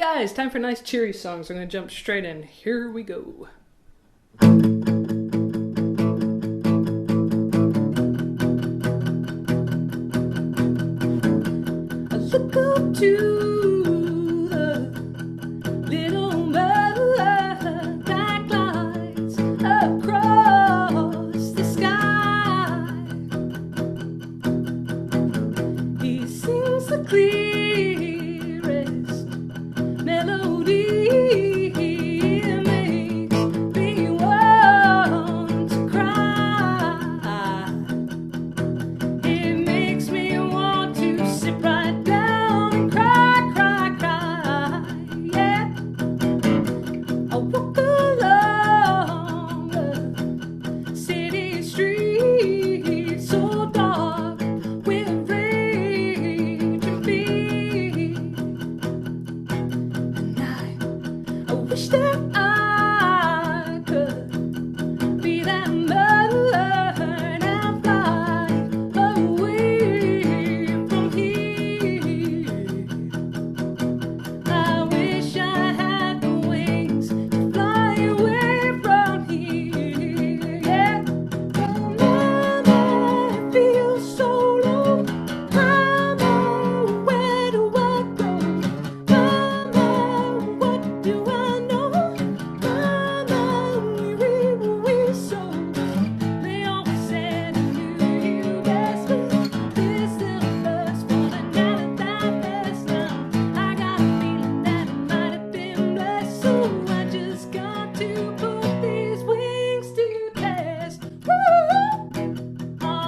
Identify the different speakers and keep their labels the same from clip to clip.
Speaker 1: guys, time for a nice cheery song, so I'm going to jump straight in. Here we go. I look up to the little black lights across the sky. He sings the clearest melody. It makes me want to cry. It makes me want to sit right down and cry, cry, cry. Yeah. I walk along the city street so dark with rage and fear. And I wish that I could be that bird and fly away from here. I wish I had the wings to fly away from here. Yeah. Oh, mama, it feels so low. Mama, where do I go? Mama, what do I know? Mama, we so. They always said I knew you best, but this little bird's falling out of that nest now. I got a feeling that it might have been blessed, so I just got to put these wings to test. Woo! Woo!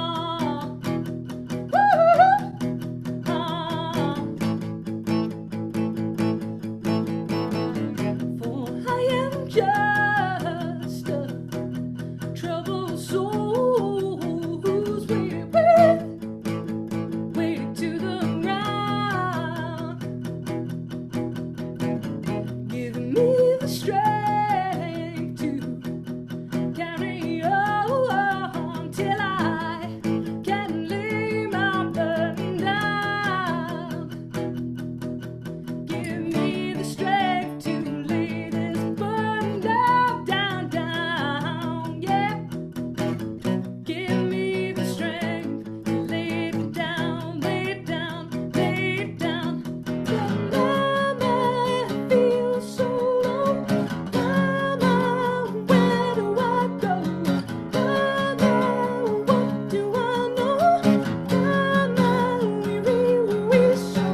Speaker 1: For I am just a troubled soul who's weighted to the ground. Give me the strength to carry on till I can lay my burden down. Give me the strength to lay this burden down, down, yeah. Give me the strength to lay it down, lay it down, lay it down. Mama, it feels so low. Mama, where do I go? Mama, what do I know? Mama, we so.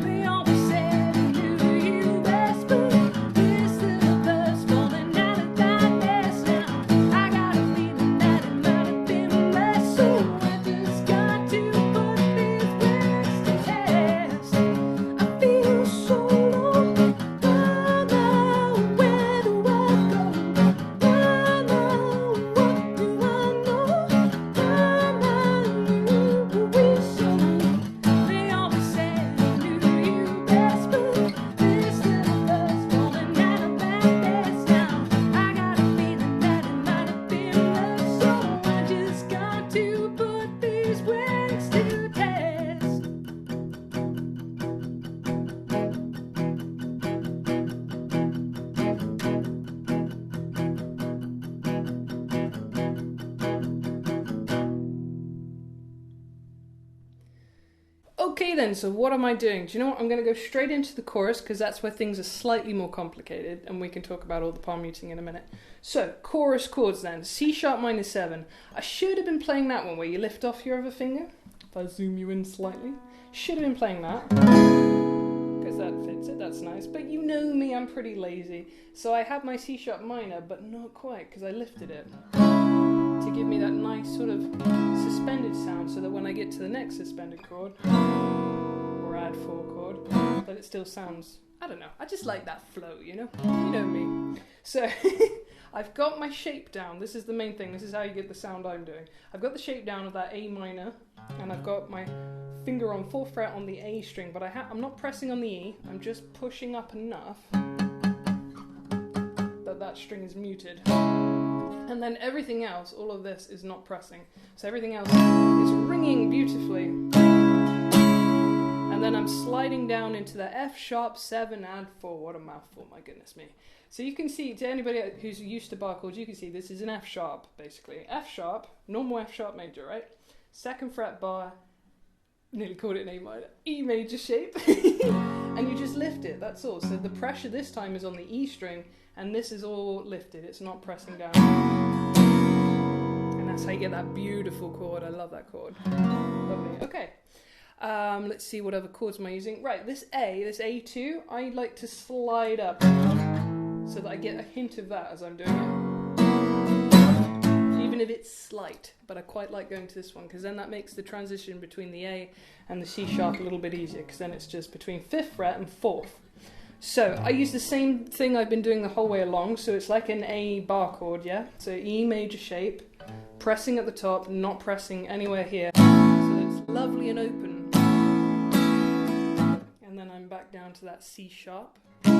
Speaker 1: They always said I knew you best, but this little bird's falling out of that nest now. I got a feeling that it might have been blessed, so I just got to put these wings to test. I feel so low. Mama, where do I go? Mama, what do I know? Mama, we so. They always said I knew you best, but this little bird's falling out of that nest now. I got a feeling that it might have been blessed, so I just got to put these wings to test. Okay then, so what am I doing? Do you know what? I'm going to go straight into the chorus because that's where things are slightly more complicated and we can talk about all the palm muting in a minute. So, chorus chords then. C sharp minor 7. I should have been playing that one where you lift off your other finger. If I zoom you in slightly. Should have been playing that. Because that fits it, that's nice. But you know me, I'm pretty lazy. So I had my C sharp minor, but not quite because I lifted it. To give me that nice sort of suspended sound so that when I get to the next suspended chord, or add 4 chord, that it still sounds, I don't know, I just like that flow, you know? You know me. So, I've got my shape down, this is the main thing, this is how you get the sound I'm doing. I've got the shape down of that A minor, and I've got my finger on 4th fret on the A string, but I'm not pressing on the E, I'm just pushing up enough that string is muted. And then everything else, all of this is not pressing. So everything else is ringing beautifully. And And then I'm sliding down into the F sharp 7 and 4. What a mouthful, my goodness me. So you can see, to anybody who's used to bar chords, you can see this is an F sharp, basically. F sharp, normal F sharp major, right? 2nd fret bar, nearly called it an A minor, E major shape. And you just lift it, that's all. So the pressure this time is on the E string, and this is all lifted, it's not pressing down. And that's how you get that beautiful chord. I love that chord. Lovely. Okay. Let's see what other chords am I using. Right, this A2, I like to slide up so that I get a hint of that as I'm doing it. Even if it's slight, but I quite like going to this one because then that makes the transition between the A and the C sharp a little bit easier because then it's just between 5th fret and 4th. So I use the same thing I've been doing the whole way along, so it's like an A bar chord, yeah? So E major shape, pressing at the top, not pressing anywhere here. So it's lovely and open. And then I'm back down to that C sharp. You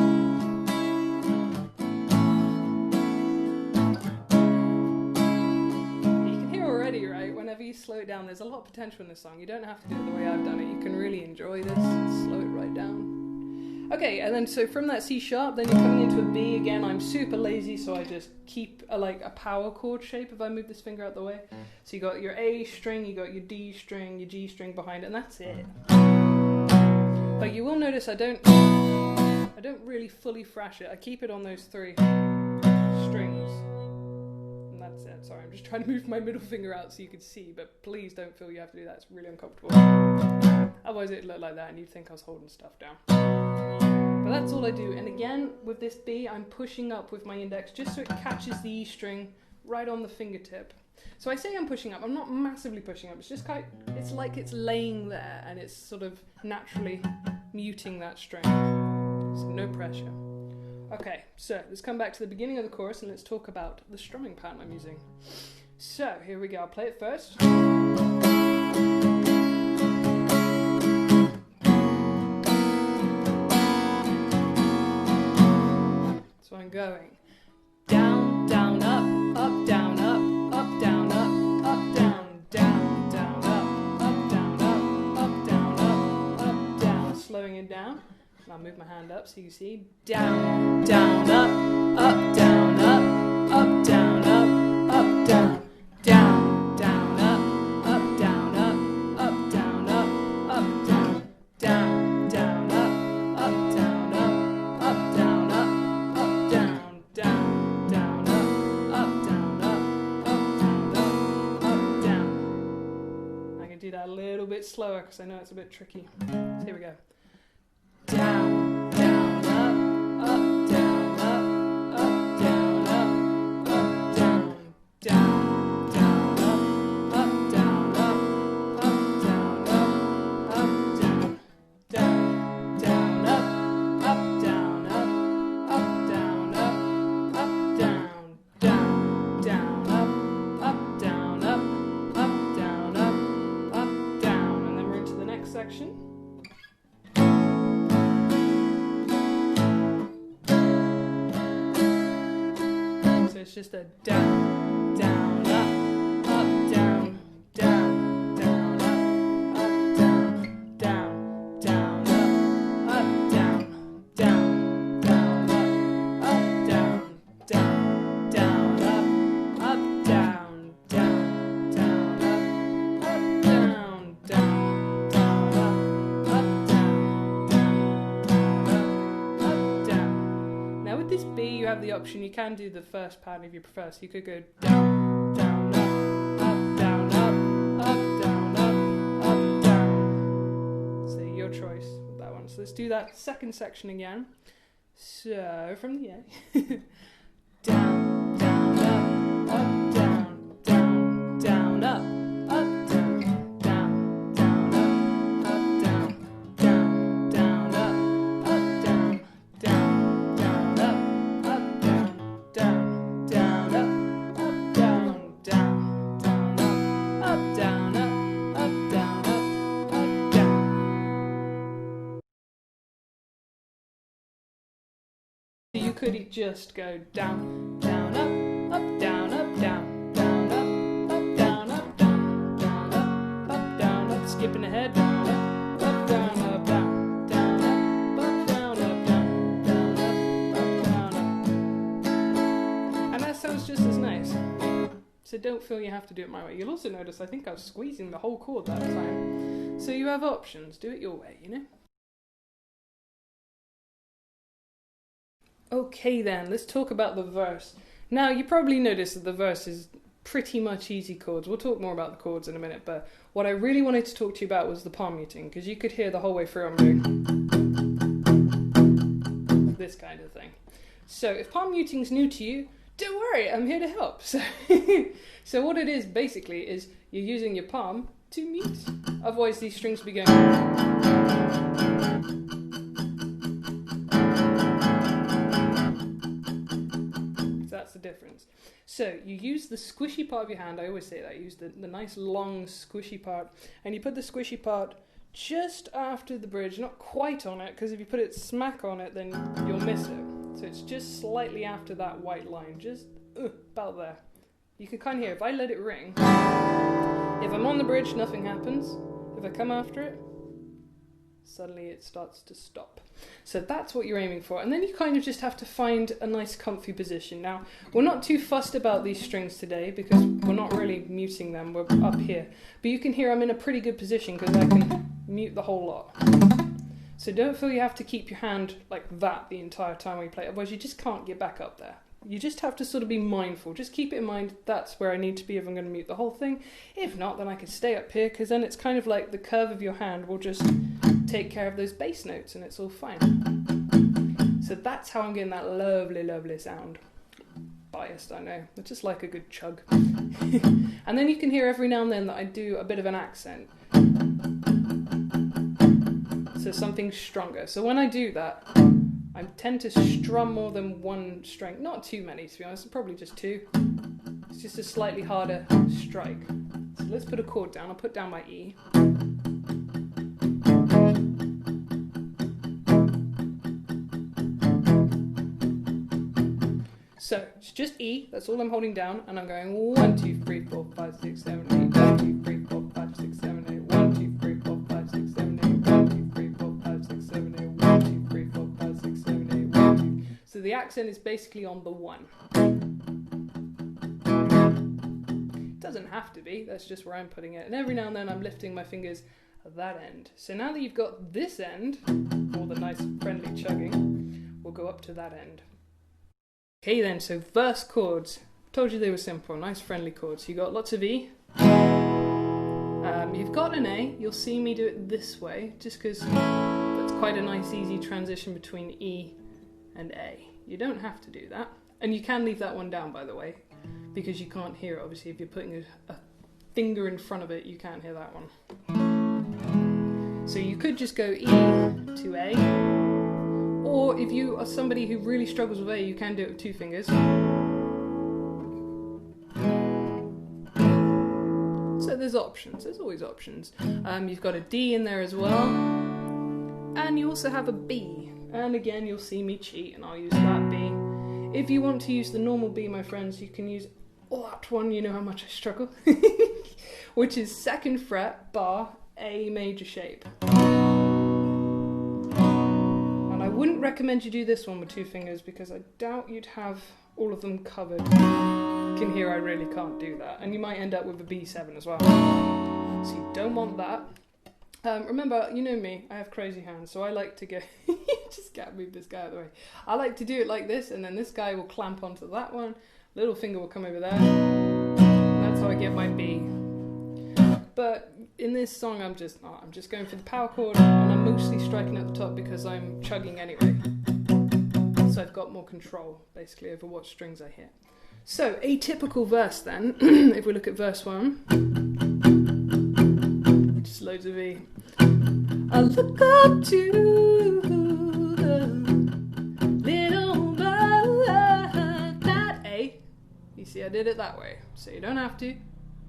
Speaker 1: can hear already, right? Whenever you slow it down, there's a lot of potential in this song. You don't have to do it the way I've done it. You can really enjoy this. Slow it right down. Okay, and then so from that C sharp, then you're coming into a B again. I'm super lazy, so I just keep like a power chord shape if I move this finger out the way. So you got your A string, you got your D string, your G string behind it, and that's it. But you will notice I don't really fully thrash it. I keep it on those 3 strings. And that's it. Sorry, I'm just trying to move my middle finger out so you can see, but please don't feel you have to do that. It's really uncomfortable. Otherwise it'd look like that and you'd think I was holding stuff down. But that's all I do. And again, with this B, I'm pushing up with my index just so it catches the E string right on the fingertip. So I say I'm pushing up, I'm not massively pushing up, it's just it's like it's laying there and it's sort of naturally muting that string. So no pressure. Okay, so let's come back to the beginning of the chorus and let's talk about the strumming pattern I'm using. So here we go, I'll play it first. So I'm going down, down, up, up, down, up, up, down, up, up, down, down, down, up, up, down, up, up, down, up, up, down. Slowing it down. And I'll move my hand up so you can see. Down, down, up, up, down, up, up, down, up, up, down, down, down, up, up, down, up, up, down, up, up, down, down, down, up, up, down, up, up, down, up, up, down, down, down, up, up, down, up, up, down, up, up, down. I can do that a little bit slower because I know it's a bit tricky. So here we go. Down, down, up, up, down, up, up, down, up, up, down, down, down, up, up, down, up, up, down, up, up, down, down, down, up, up, down, up, up, down, up, up, down, down, down, up, up, down, up, up, down, up, up, down. And then we're into the next section. It's just a down, down, up, down, down, down, up, down, down, down, up, down, down, down, up, down, down, down, up, down, down, down, up, down, down, down, up, down, down. Now with this B, you have the option, you can do the first pattern if you prefer, so you could go down, down, up, down, up, down, up, down. So your choice with that one. So let's do that second section again. So from the A. Down, down, up, down, down, down, up, down, down, down, up, down, down, down, up, down, down, down, up, down, down, down, up, down, down, down, up, down, up, down, down. You could just go down, down, up, down, down, down, up, down, down, down, up, down, up, skipping ahead, down, up, down, up, down. don't feel you have to do it my way. You'll also notice I think I was squeezing the whole chord that time. So you have options. Do it your way, you know? Okay then, let's talk about the verse. Now, you probably noticed that the verse is pretty much easy chords. We'll talk more about the chords in a minute, but what I really wanted to talk to you about was the palm muting, because you could hear the whole way through I'm doing this kind of thing. So if palm muting's new to you, don't worry, I'm here to help. So, so what it is basically is you're using your palm to mute. Otherwise these strings will be going... That's the difference. So you use the squishy part of your hand, I always say that, use the nice long squishy part, and you put the squishy part just after the bridge, not quite on it, because if you put it smack on it then you'll miss it. So it's just slightly after that white line, just about there. You can kind of hear, if I let it ring, if I'm on the bridge nothing happens, if I come after it, suddenly it starts to stop. So that's what you're aiming for. And then you kind of just have to find a nice comfy position. Now, we're not too fussed about these strings today because we're not really muting them, we're up here. But you can hear I'm in a pretty good position because I can mute the whole lot. So don't feel you have to keep your hand like that the entire time when you play, otherwise you just can't get back up there. You just have to sort of be mindful. Just keep it in mind, that's where I need to be if I'm going to mute the whole thing. If not, then I can stay up here, because then it's kind of like the curve of your hand will just take care of those bass notes and it's all fine. So that's how I'm getting that lovely, lovely sound. Biased, I know. It's just like a good chug. And then you can hear every now and then that I do a bit of an accent. So something stronger. So when I do that, I tend to strum more than one string. Not too many, to be honest, probably just two. It's just a slightly harder strike. So let's put a chord down. I'll put down my E. So it's just E, that's all I'm holding down, and I'm going 1, 2, 3, 4, 5, 6, 7, 8, 1, 2, 3, 4, 5, 6, 7, 8, 1, 2, 3, 4, 5, 6, 7, 8, 1, 2, 3, 4, 5, 6, 7, 8, 1, 2, 3, 4, 5, 6, 7, 8, 1, 2. So the accent is basically on the 1. It doesn't have to be, that's just where I'm putting it. And every now and then I'm lifting my fingers at that end. So now that you've got this end, all the nice friendly chugging, we'll go up to that end. Okay then, so verse chords. Told you they were simple, nice friendly chords. You got lots of E. You've got an A. You'll see me do it this way, just because that's quite a nice easy transition between E and A. You don't have to do that. And you can leave that one down, by the way, because you can't hear it. Obviously, if you're putting a finger in front of it, you can't hear that one. So you could just go E to A. Or if you are somebody who really struggles with A, you can do it with 2 fingers. So there's options, there's always options. You've got a D in there as well. And you also have a B. And again, you'll see me cheat and I'll use that B. If you want to use the normal B, my friends, you can use that one, you know how much I struggle. Which is 2nd fret, bar, A major shape. I wouldn't recommend you do this one with 2 fingers because I doubt you'd have all of them covered. You can hear I really can't do that. And you might end up with a B7 as well. So you don't want that. Remember, you know me, I have crazy hands, so I like to go... Just can't move this guy out of the way. I like to do it like this, and then this guy will clamp onto that one. Little finger will come over there. And that's how I get my B. But in this song, I'm just going for the power chord, and I'm mostly striking at the top because I'm chugging anyway. So I've got more control, basically, over what strings I hit. So, a typical verse then, if we look at verse 1, just loads of E. I look up to the little bird, that A. You see, I did it that way, so you don't have to.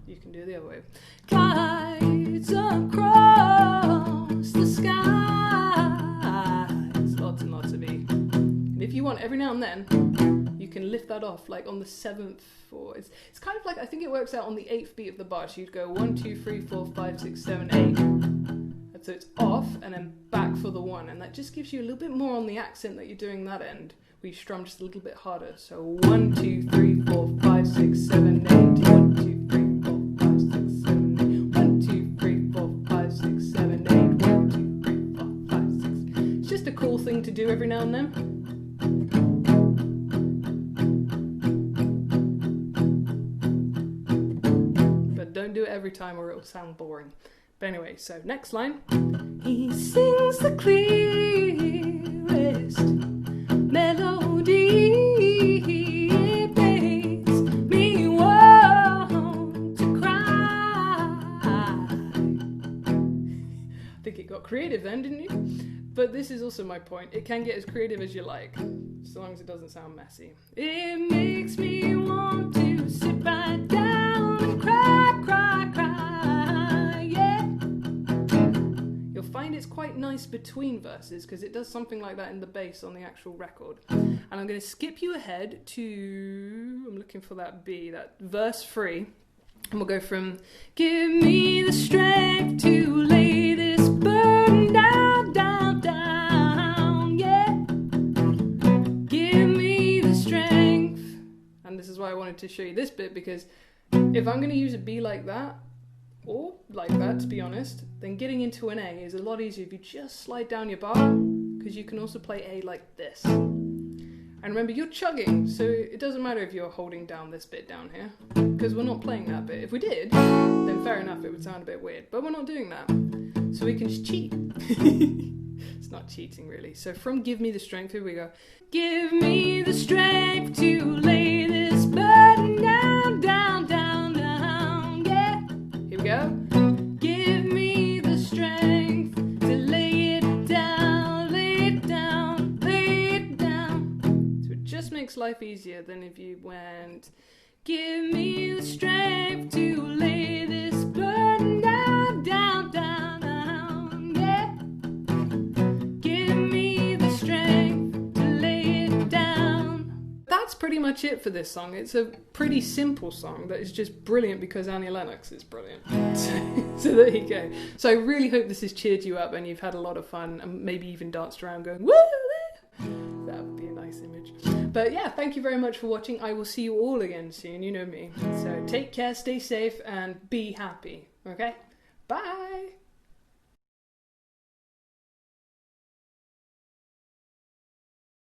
Speaker 1: You can do it the other way. Glides across the skies. Lots and lots of E. And if you want, every now and then, you can lift that off, like on the 7th, or it's kind of like, I think it works out on the 8th beat of the bar. So you'd go 1, 2, 3, 4, 5, 6, 7, 8. And so it's off and then back for the 1. And that just gives you a little bit more on the accent that you're doing that end. We strum just a little bit harder. So 1, 2, 3, 4, 5, 6, 7, 8. 1, 2, to do every now and then. But don't do it every time or it'll sound boring. But anyway, so next line. He sings the clearest melody. It makes me want to cry. I think it got creative then, didn't you? But this is also my point. It can get as creative as you like, so long as it doesn't sound messy. It makes me want to sit right down and cry, cry, cry, yeah. You'll find it's quite nice between verses because it does something like that in the bass on the actual record. And I'm going to skip you ahead to, I'm looking for that B, that verse 3. And we'll go from, give me the strength to lay this burden down, down, down, yeah. Give me the strength. And this is why I wanted to show you this bit, because if I'm going to use a B like that, or like that to be honest, then getting into an A is a lot easier if you just slide down your bar, because you can also play A like this. And remember, you're chugging, so it doesn't matter if you're holding down this bit down here, because we're not playing that bit. If we did, then fair enough, it would sound a bit weird, but we're not doing that. So we can just cheat. It's not cheating, really. So from Give Me the Strength, here we go. Give me the strength to lay this burden down, down, down, down, yeah. Here we go. Give me the strength to lay it down, lay it down, lay it down. So it just makes life easier than if you went, give me the strength to lay this burden down, down, down, down, yeah. Give me the strength to lay it down. That's pretty much it for this song. It's a pretty simple song that is just brilliant because Annie Lennox is brilliant. So there you go. So I really hope this has cheered you up and you've had a lot of fun and maybe even danced around going, woo! That would be a nice image. But yeah, thank you very much for watching. I will see you all again soon. You know me. So take care, stay safe, and be happy. Okay? Bye!